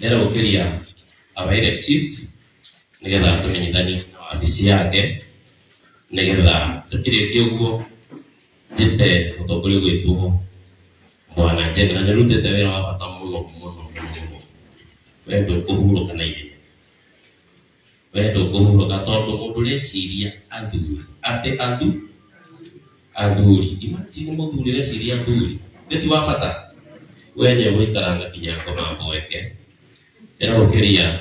Nera ukiria awaire chief nigetha tumenyithani afisi yake nigetha tukirikie uguo jite mutongoria gwitwo Bwana Njenga na nirutite wira wa bata muno wendo kuhuruka na ihenya wendo kuhuruka tondu mundu reciria athuri athuri imagine muthuri reciria athuri beti wa bata wenye wikaranga kinyako mambo weke era ukiria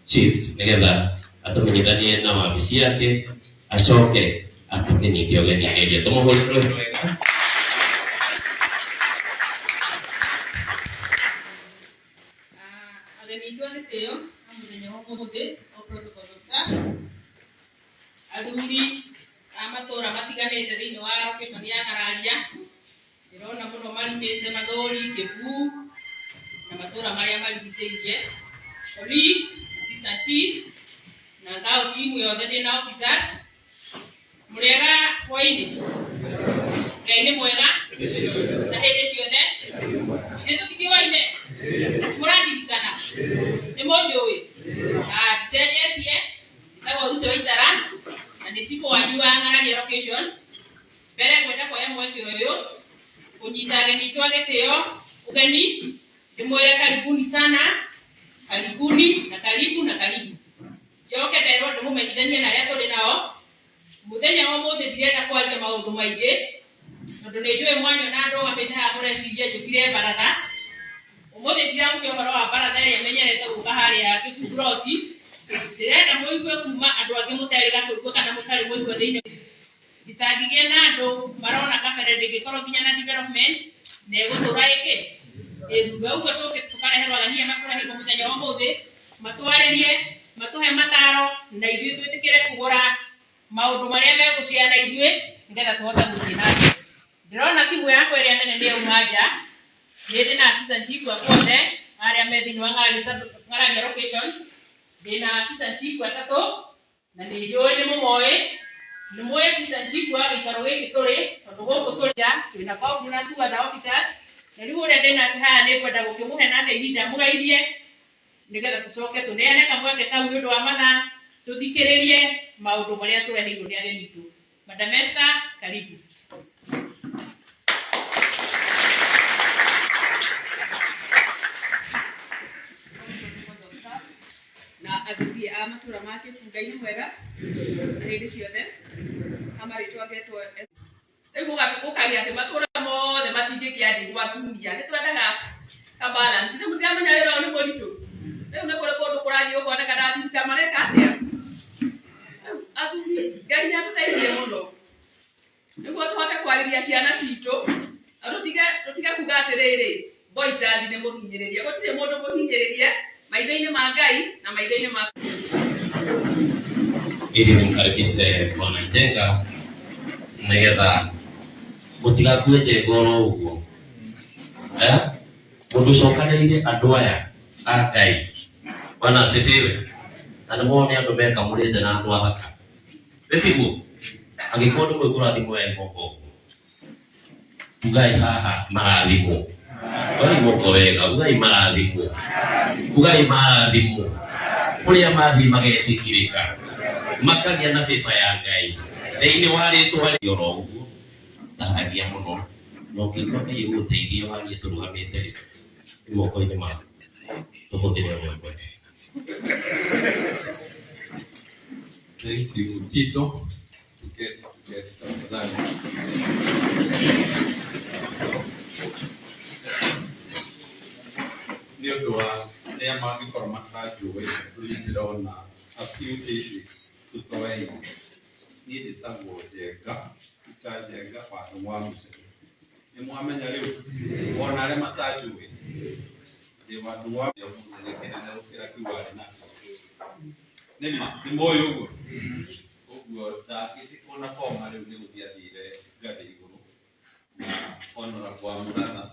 chief nigetha atumenyithanie na wabisi yake acoke atukenyithie ugeni keria tumuhurire wega. Teo, amuthenya wa umuthi o protocol athuri amatora matiganite thiini wa location ya Karanja ndirona muno marumite Mathori, Kibu na matora maria marigiceirie police, assistant chief na ngao timu yothe ndina officers murega hwaini Ngai ni mwega na hindi ciothe ithe tutikiwaine muradirikana ni monjoe kisenjetie itawa use waitara na ndisipo wajua ngaragia location mbere kwenda kwa mweke uyu kunyitage ni twage teo ugeni ndimwere karibuni sana karibuni na karibu joke ndero ndimumenyithanie na ria turi nao muthenya wa muthi ndirenda kwaria maundu maingi tondu ni njue mwanyo na andu amitha mureciria njukire baratha umuthi ndira mukio horo wa baratha iria menyerete guka haria Kikubroti ndirenda muigue kuma andu angi muteriga kuigua kana mutari muigue thiini nditagigie na andu marona kabere ndingikorwo kinya na development na gutura iki thutha uguo tukareherwo agania makurahiwo muthenya wa muthi matwaririe matuhe mataro na ithuĩ twĩtĩkĩre kũgũra maũndũ marĩa megũciana ithuĩ nĩgetha tũhote gũthiĩ na mbere. Ndĩrona timu yakwa ĩrĩa nene nĩ yauma nja ndĩ na assistant chief akuothe arĩa me thĩinĩ wa Ng'aragia location ndĩ na assistant chief atatũ na nĩ njũĩ nĩ mũmoĩ nĩ mũĩ assistant chief wa gĩikaro gĩkĩ tũrĩ tondũ gũkũ tũrĩ nja twĩna coordinator na two other officers na rĩu ũrĩa ndĩ nake haha nĩ kwenda gũkĩmũhe nake ihinda mũgeithie nigetha tucoke tuneane kamweke kau nĩ ũndũ wa mathaa tuthikĩrĩrie maũndũ marĩa tũreheirwo nĩ ageni tu. Madam Esther, karibu. Na athuri a matũra make Ngai nĩ mwega na hĩndĩ ciothe amarĩtwo agetwo rĩu gũkagĩa atĩ matũra mothe matingĩkĩandĩkwo atumia nĩ twendaga ka balance nĩ mũtiamenya wĩra ũyũ nĩ mũritũ rĩu nĩ kũrĩ kũndũ kũrathiĩ ũkoneka athuri ta mareka atĩa athuri Ngai nĩ atũteithie mũno nĩguo tũhote kwarĩria ciana citũ na tũtige kuga atĩrĩrĩ boy child nĩ mũhinyĩrĩrie gũtirĩ mũndũ mũhinyĩrĩrie maitho-inĩ ma Ngai na maitho-inĩ ma ili nimkaribishe Bwana Njenga nigetha mutigakue njengoro uguo mundu cokanĩrĩire andũ aya a Ngai Bwana asifiwe na nĩ mone andũ meka mũrĩte na andũ athaka wĩtiguo angĩkorwo nĩ mwĩkũrathimwo ya igoko ugai haha marathimwo wari moko wega ugai marathimwo kũrĩa mathiĩ magetĩkĩrĩka makagĩa na bĩba ya Ngai thĩinĩ wa rĩtwa rĩoro ũguo ndahagia mũno no kĩigua Ngai gũteithie warie tũrũgamĩte rĩ moko-inĩ maku tũhũthĩre ũrĩa Thank you, Tito. Get tafadhali. Ndio doa ya mangĩkorwo matanjũĩ ndĩrona a few cases tũtoei niĩ ndĩtagwo Njenga Njenga wa Mũcere nĩ mwamenya rĩu ona arĩa matanjũĩ ndĩ wandu wa mũthenya gũkĩra kiwari na nĩma nĩ moyo ũguo ndakĩona koma rĩu nĩ gũthiĩ athire ngathĩ igũrũ na honorable Mũratha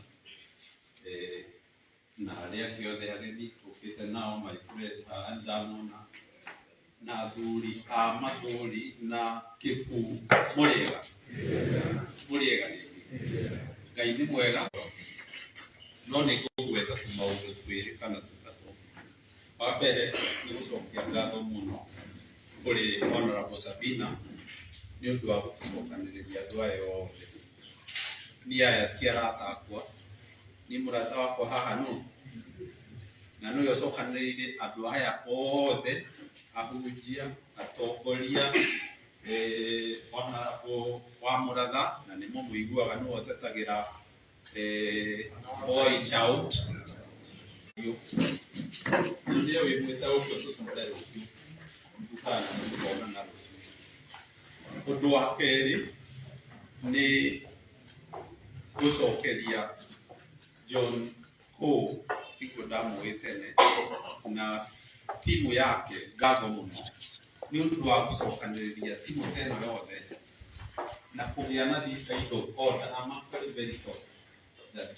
na arĩa angĩ othe ageni tũkĩte nao my friend ndamona na athuri a Mathori na Kibu mũrĩega Ngai nĩ mwega no nĩ ngũgwetha tũmaũndũ twĩrĩ kana tũtatũ Wa mbere nĩ gũcokia ngatho mũno kũrĩ Honorable Sabina nĩ ũndũ wa gũcokanĩrĩria andũ aya othe. Niĩ aya ti arata akwa, niĩ mũrata wakwa haha no, na nĩwe ũcokanĩrĩirie andũ aya othe, ahunjia, atongoria, Honorable wa Mũratha, na nĩmo mũiguaga nĩwe ũtetagĩra Boy Child. Ndio wĩmwĩta ũguo tũcũre rũciũ, tukana tũkonana rũciũ. Ũndũ wa kerĩ nĩ gũcokeria John Coe, ikuo ndamũĩ tene, na timu yake ngatho mũno nĩ ũndũ wa gũcokanĩrĩria timu teno yothe na kũgĩa na this kind of order. I'm actually very sorry that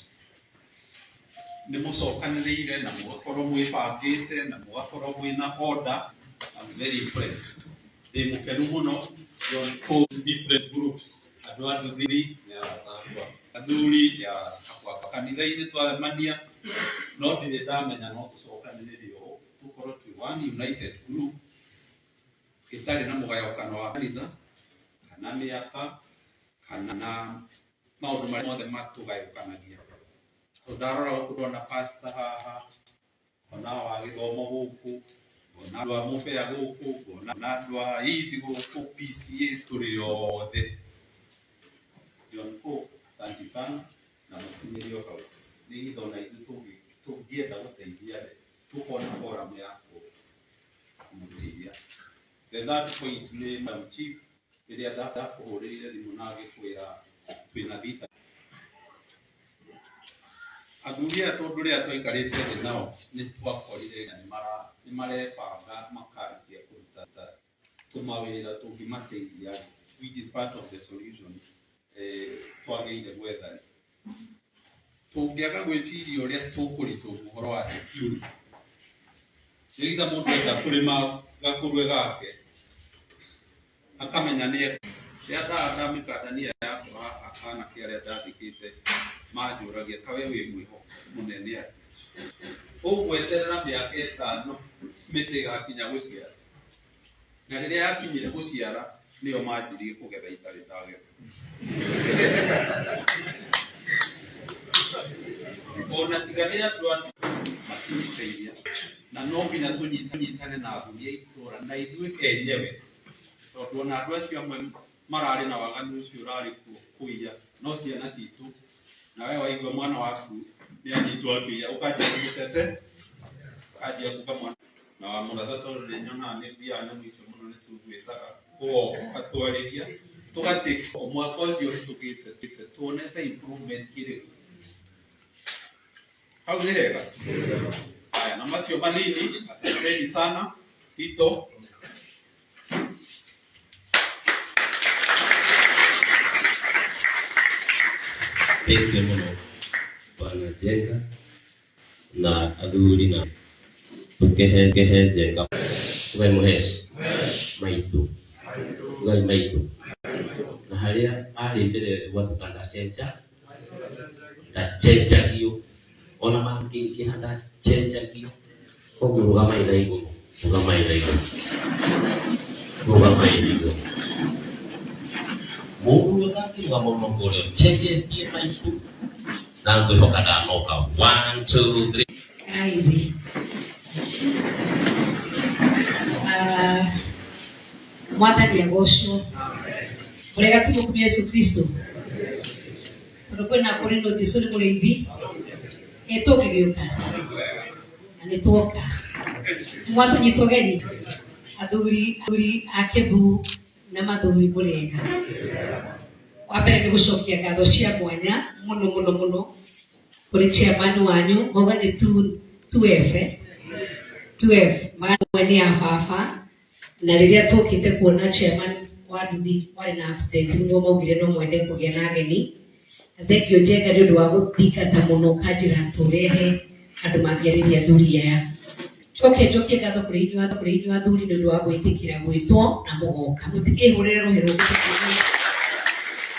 nĩ mũcokanĩrĩire na mũgakorwo mwĩbangĩte na mũgakorwo mwĩna order. I'm very impressed. Ndĩ mũkenu mũno. John Coe, different groups, andũ a nduthiri athuri ya kanitha-inĩ twacemania, no ndĩrĩ ndamenya no tũcokanĩrĩrie ũũ tũkorwo twĩ one united group ĩtarĩ na mũgayũkano wa kanitha kana mĩaka kana maũndũ marĩa mothe matũgayũkanagia. Ndarora gũkũ ndona pastor haha, ona wa gĩthomo gũkũ, ona andũ a mũbĩa gũkũ, ona andũ a idi gũkũ, PCA tũrĩ othe. John Coe, asante sana na mũkinyĩrie hau. Nĩ githona ithuĩ tũngĩenda gũteithia tũkona forum ya kũmũteithia. The third point nĩ Madam Chief, rĩrĩa ndakũhũrĩire thimũ na agĩkwĩra twĩna visa. Athuri aya tondũ rĩrĩa twaikarĩte thĩ nao nĩ twakorire na nĩ marebanga makarĩkia kũruta tũmawĩra tũngĩmateithia, which is part of the solution. Twagĩire gwetha tũngĩaga gwĩciria ũrĩa tũkũresolve ũhoro wa security. Nĩgetha mũndũ enda kũrĩma gakũrwe gake akamenya nĩ rĩrĩa ndamĩkandania yakwa anake arĩa ndandĩkĩte manjũragia kawe wĩ mwĩhokeku mũnene atĩa, ũgweterera mĩaka ĩtano mĩtĩ ĩgakinya gũciara, na rĩrĩa yakinyire gũciara nĩo manjirie kũgetha itarĩ ndagetha. Ona tiga nĩ andũ matũteithia na no nginya tũnyitane na athuri a itũũra na ithuĩ enyewe, tondũ ona andũ acio amwe mararĩ na waganu ũcio ũrarĩ kũiya no ciana citũ, na we waigua mwana waku nĩ anyitwo akĩiya ũkanjia kũmũtete, ũkanjia kuuga mwana na wa Mũratha, tondũ nĩ nyonaga nĩ thiaga nyamũ icio mũno nĩ tũgwĩtaga ũgatwarĩria tũgatake mwaka ũcio tũgĩte tuonete improvement kĩrĩkũ. Hau nĩ hega. Haya, na macio manini, asanteni sana. Tito. Thank mũno Bwana Jenga na athuri na tũkehe Jenga Ngai mũheci maitũ Ngai maitũ, na harĩa arĩ mbere gwatuka ndachenjagio ona mangĩingĩha ndachenjagio. Koguo rũgamaina igũrũ, rũgamaina igũrũ, rũgamaina igũrũ. Mũndũ ũtakĩrũgama mũno kũrĩa ũcenjetie maitũ na ngwĩhoka ndanoka. 1 2 3 Aivi. Mwathani agocwo. Mũrega tũmũkumia Yesu Kristo. Tondũ kwĩna kũrĩ no Jesũ nĩ mũrĩithi. Tũngĩgĩũka na nĩ tuoka. Mwatũnyitwo geni athuri a Kĩmbu na mathuri mũrega. Wa mbere nĩ gũcokia ngatho cia mwanya mũno mũno mũno kũrĩ chairman wanyu, mauga nĩ 2F magana nĩ ya baba, na rĩrĩa tũkĩte kuona chairman wa nduthi warĩ na accident nĩguo maugire no mwende kũgĩa na ageni. Thank you Jenga nĩ ũndũ wa gũthingata mũno kanjĩra tũrehe andũ mangĩarĩria athuri aya. Njoke ngatho kũrĩ inyuĩ athuri nĩ ũndũ wa gwĩtĩkĩra gwĩtwo na mũgoka. Mũtikĩhũrĩre rũhĩ rũngĩ.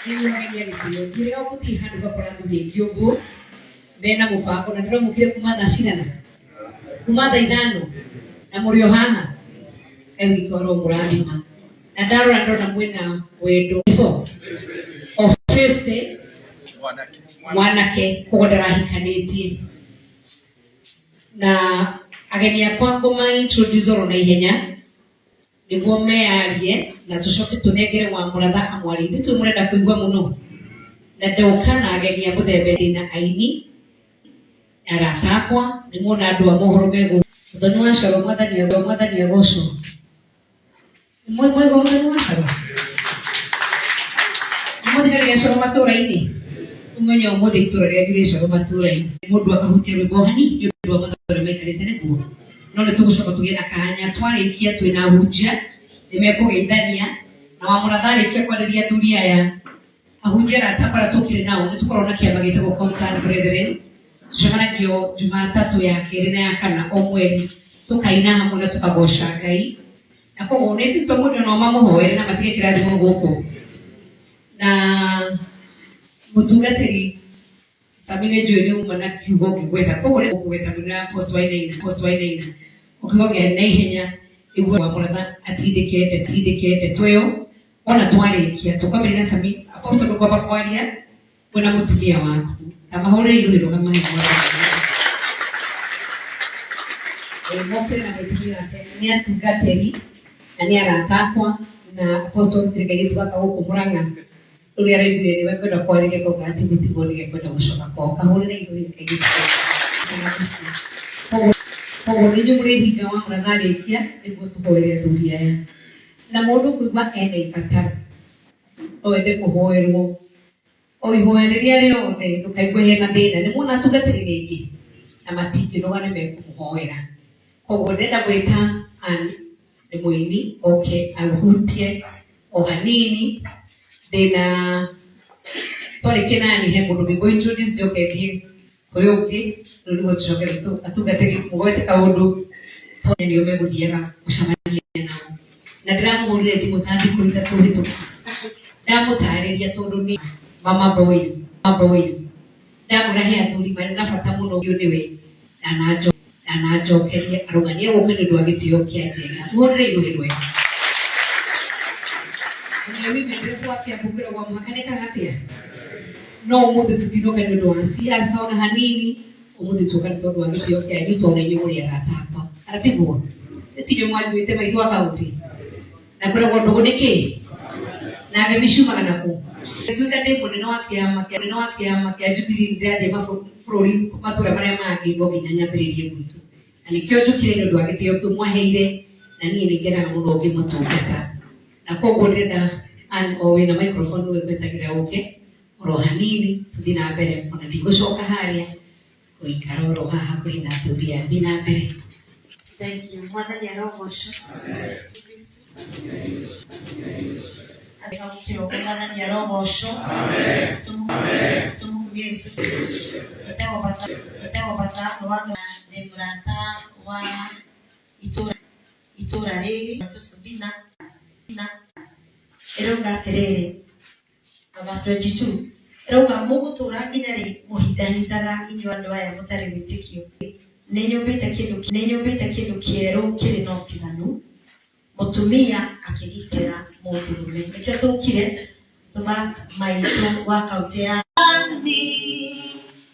Inyuĩ ageni arĩkĩo ndirega gũthiĩ handũ gakora athuri aingĩ ũguo mena mũbango, na ndĩramũkire kuma thaa cigana kuma thaa 5 na muri o haha witwaro murathima na ndona mwena wendo of 50 mwanake kogo ndarahikanĩtie na ageni akwa ngoma introduce oro na ihenya niguo mearie na tucoke tunengere wa muratha amwari ithu murenda kuigua muno na ndoka na ageni a muthembe na aini aratakwa nimwona andu a mohoro mego muthoni wa coro mwathani agoco mwego muthoni wa coro muthigari coro matura-ini umenye umuthi itura ria coro matura-ini mundu akahutia rwimbo hani ni undu wa mathore maikarite niguo no nĩ tũgũcoka tũgĩe na kanya twarĩkia twĩna hunjia nĩmekũgeithania na wa mũratha arĩkia kwarĩria athuri aya ahunjia aratakwa arĩa tũkĩrĩ nao nĩ tũkoragwo na kĩama gĩtagwo Concern Brethren tũcemanagio Jumatatũ ya kerĩ na ya kana o mweri tũkaina hamwe na tũkagoca Ngai na koguo nĩ nditũ mũndũ no mamũhoere na matige kĩrathimo gũkũ na mũtungatĩri Samine Joeli uma na kiugo kĩgweta koguo nĩ gũgweta mũna post wainaina ũkĩgogea na ihenya nĩguo wa mũratha atindĩkete twĩyo ona twarĩkia tũkwambĩrĩria Sami apostle ndũkwamba kwaria kwĩna mũtumia waku na mahũrĩre iruhĩro kamahe mokĩre na mũtumia wake nĩ atungatĩri na nĩ aratakwa na apostle Ngai gĩtugaka gũkũ Mũrang'a rĩrĩa araiguire nĩ wekwenda kwarĩria koguo atigũtigwo nĩ gekwenda gũcoka kwao kahũrĩre iruhĩro Ngai gĩtugaka koguo nĩ mũrĩhinga wa mũratha arĩkia nĩguo tũhoere athuri aya na mũndũ kũigua ena ibataro no wende kũhoerwo o ihoereria rĩothe ndũkaigue hena thĩna nĩ muona atungatĩri rĩngĩ na matingĩnoga nĩ mekũmũhoera koguo ndĩrenda gwĩta Ann nĩ mũini oke ahutie o hanini ndĩna twarĩkia nani he mũndũ ngĩgũ introduce njoke thiĩ kũrĩ ũngĩ rĩu nĩguo tũcoke atungatĩri mũgwete kaũndũ tondũ nĩo megũthiaga gũcemania nao na ndĩramũhũrire thimũ ta thikũ ithatũ hĩtũku ndamũtarĩria tondũ nĩ mama boys ndamwĩra he athuri marĩ na bata mũno ũyũ nĩwe na nanjokerie arũganie gũkũ nĩ ũndũ wa gĩtĩo kĩa Njenga mũhũrĩre iruhĩro nĩ wĩmendete wakĩambũkĩra gwa mũhaka nĩ kagatĩa no ũmũthĩ tũtinũke nĩ ũndũ wa siasa ona hanini ũmũthĩ tũka nĩ tondũ wa gĩtĩo kĩanyu tondũ inyuĩ mũrĩ aratakwa aratiguo ĩtirĩ mwanjuĩte maitũ akaunti na kwĩragwo ndũgũ nĩkĩ na ngemi ciumaga nakũ tuĩka ndĩ mũnene wa kĩama kĩa Jubilee ndĩrathiĩ mabũrũri matũra marĩa mangĩ no nginya nyambĩrĩrie gwitũ na nĩkĩo njũkire nĩ ũndũ wa gĩtĩo kĩu mwaheire na niĩ nĩ ngenaga mũno ngĩmũtungata na koguo ndĩrenda Ann o wĩna microphone gwĩtagĩra ũke oro hanini tũthiĩ na mbere ona ndigũcoka harĩa gũikara oro haha kũrĩ na athuri aya thiĩ na mbere. Thank you. Mwathani arogocwo. Mwathani arogocwo. Tumũhũrie Yesu. Etagwo bata wanga nĩ mũrata wa itũra rĩrĩ Sabina ĩrauga atĩrĩrĩ verse 22 ĩrauga mũgũtũra nginya rĩ mũhindahindaga inyuĩ andũ aya mũtarĩ wĩtĩkio nĩ nyũmbĩte kĩndũ kĩerũ kĩrĩ na ũtiganu mũtumia akĩgitĩra mũndũrũme nĩkĩo tũkire tũma maitũ wa kaũntĩ ya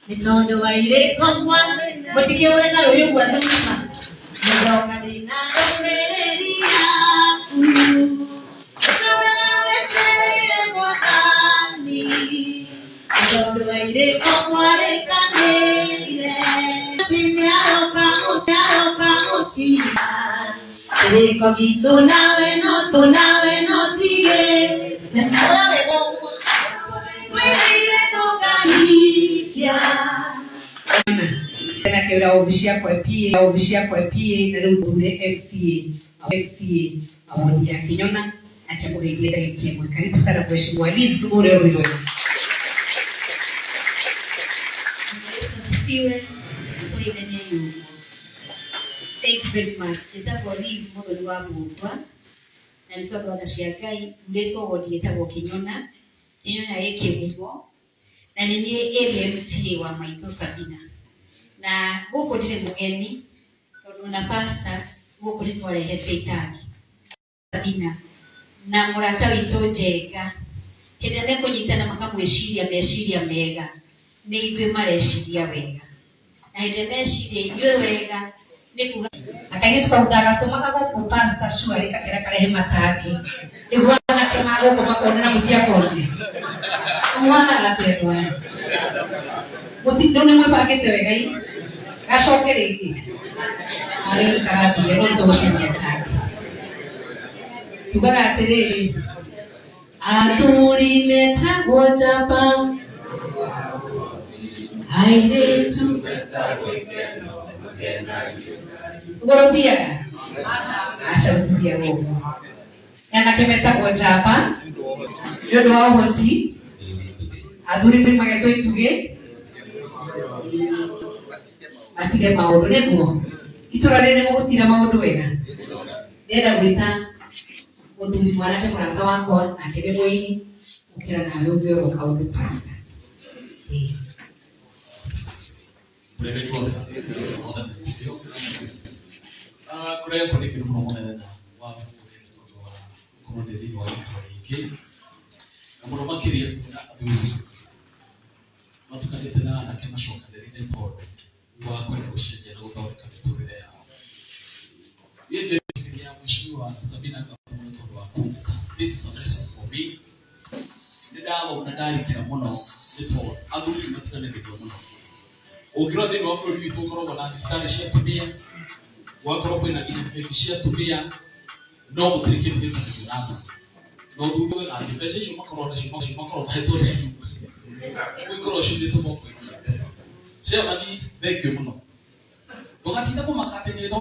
nĩ tondũ wa irĩko mũtikĩũre na rũĩ gwa thũkũma nĩndoka ndĩna ndũmĩrĩri yaku tondũ wa irĩko mwarĩkanĩire tini aroka mũcira irĩko gitũ nawe no tige wĩrĩire ndũkahikia na kĩũra obici yakwa PA na rĩu thure FCA award ya Kinyona akĩmũgeithia ndagĩka ĩmwe karibu sana mheshimiwa Liz tumũre rũĩ rwega. Thank you very much. Njĩtagwo Liz mũthoni wa Mũngwa na nĩ tondũ wa tha cia Ngai ndĩtwo wodi ĩtagwo Kinyona ĩkĩgumo na nĩ niĩ area MCA wa maitũ Sabina na gũkũ ndirĩ mũgeni na pastor guku ni twarehete itangi Sabina na murata witũ Njenga hĩndĩ ĩrĩa mekũnyitana makamwĩciria meciria mega nĩ ithuĩ mareciria wega na hĩndĩ ĩrĩa meciria inyuĩ wega nĩ kuga akairĩtu kau ndagatũmaga gũkũ pastor Shwari kakĩra karehe matangi nĩguo anake magũkũ makonera mũtiakone mwana gatendwa mũtindo nĩ mwĩbangĩte wega gacoke rĩngĩ arĩ karathire no tũgũcaria tangi tugaga atĩrĩrĩ athuri metagwo njamba airĩtu gũrũthiaga aca gũtithiaga ũguo anake metagwo njamba nĩ ũndũ wa ũhoti athuri nĩ magetwo itugĩ matige maũndũ nĩguo itũra rĩrĩ mũgũtira maũndũ wega ndĩrenda gwĩta mũthuri mwanake mũrata wakwa nake nĩ mũini ũkĩra nawe ũngĩorwo kaũndũ pastor kureka kuri kintu munene na watu kutoka kwa ndiri wa hiki na muno makiria kuna abuzi matukanite na kama shoka ndiri todo wa kwenda kushinja na gutaweka miturire yao yeje ya mheshimiwa Sabina kwa mtoto wako this is a lesson for me ndawo unadai kila muno nito abuzi matukane ndio muno ukirodi ni wapo vitu ukoro na kitani shetumia wakoro kwa ina shetumia no mutrike vitu vingi no dudu na pesa shimo korona shimo korona haito ni ukoro shinde to moko sema ni beke muno wakati ndipo makape ni to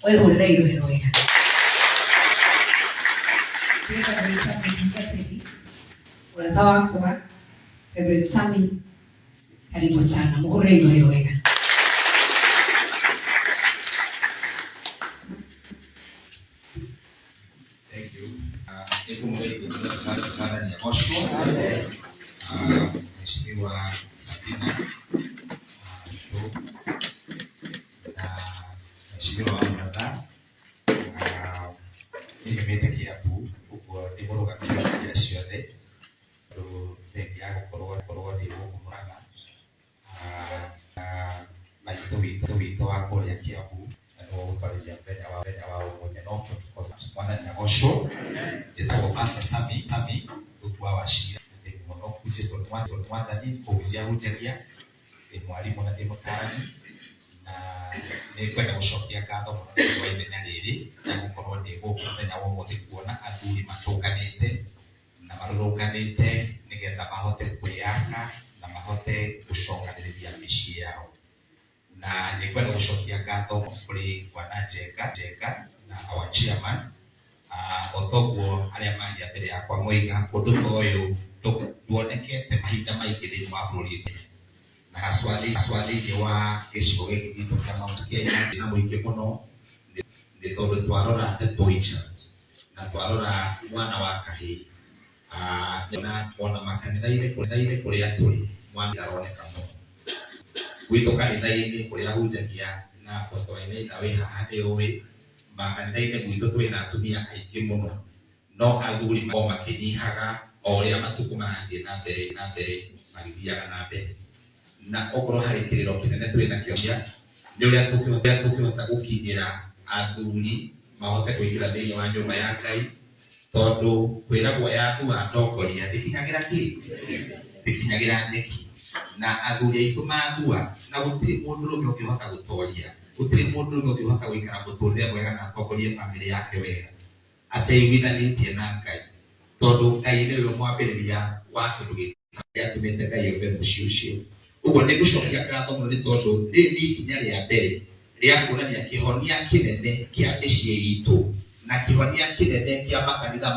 wewe unayo heroika unataka wako Reverend Sami karibu sana muhuri heroika thank you hebu mweke sana ni osho mheshimiwa Sabina mheshimiwa Mtata nimemete kiapu huko ndimoroga kila ciothe ndo ndengia gukorwo ndi kumuraga maitho witũ wa kũrĩa Kiambu nĩguo gũtwarithia mũthenya wa ũmũthĩ no mwathani agocwo njĩtagwo Pastor Sami thukua wa Cira ndĩ mũhonoku Jesũ nĩ mwathani kũnjahunjagia ndĩ mwarimũ na ndĩ mũtarani na nĩ kwenda gũcokia ngatho mũno kwa ithenya rĩrĩ na gũkorwo ndĩ gũkũ mũthenya wa ũmũthĩ kuona athuri matũnganĩte na marũrũnganĩte nĩgetha mahote kwĩyaka na mahote gũcokanĩrĩria mĩciĩ yao na nĩ kwenda gũcokia ngatho kũrĩ bwana Njenga na our chairman otoguo arĩa maria mbere yakwa moiga ũndũ ta ũyũ tuonekete mahinda maingĩ thĩinĩ wa bũrũri na haswa-inĩ wa gĩcigo gĩkĩ gitũ kĩa Mount Kenya na mũingĩ mũno nĩ tondũ twarora The Boicha na twarora mwana wa kahĩĩ na ona makanitha-inĩ kũrĩa tũrĩ mwana aroneka mũno gwitũ kanitha-inĩ kũrĩa hunjagia na apostola-inĩ na wĩ haha nĩ ũĩ makanitha-inĩ gwitũ twĩ na atumia aingĩ mũno no athuri makĩnyihaga o ũrĩa matukũ marathiĩ na mbere magĩthiaga na mbere na okorwo harĩ kĩrĩro kĩnene twĩ nakĩo nĩ ũrĩa tũkĩhota gũkinyĩra athuri mahote kũingĩra thĩinĩ wa nyũmba ya Ngai tondũ kwĩragwo yathua ndongoria ndĩkinyagĩra nyeki na athuri aitũ mathua na gũtirĩ mũndũ ũrũme ũngĩhota gũtoria gũtirĩ mũndũ ũrũme ũngĩhota gũikara mũtũrĩre mwega na atongorie bamĩrĩ yake wega ateiguithanĩtie na Ngai tondũ Ngai nĩwe mwambĩrĩria wa kĩndũ gĩkĩ atũmĩte Ngai oke mũciĩ ũcio ũguo nĩ gũcokia ngatho mũno nĩ tondũ rĩrĩ nĩ ikinya rĩa mbere rĩa kuonania kĩhonia kĩnene kĩa mĩciĩ itũ na kĩhonia kĩnene kĩa makanitha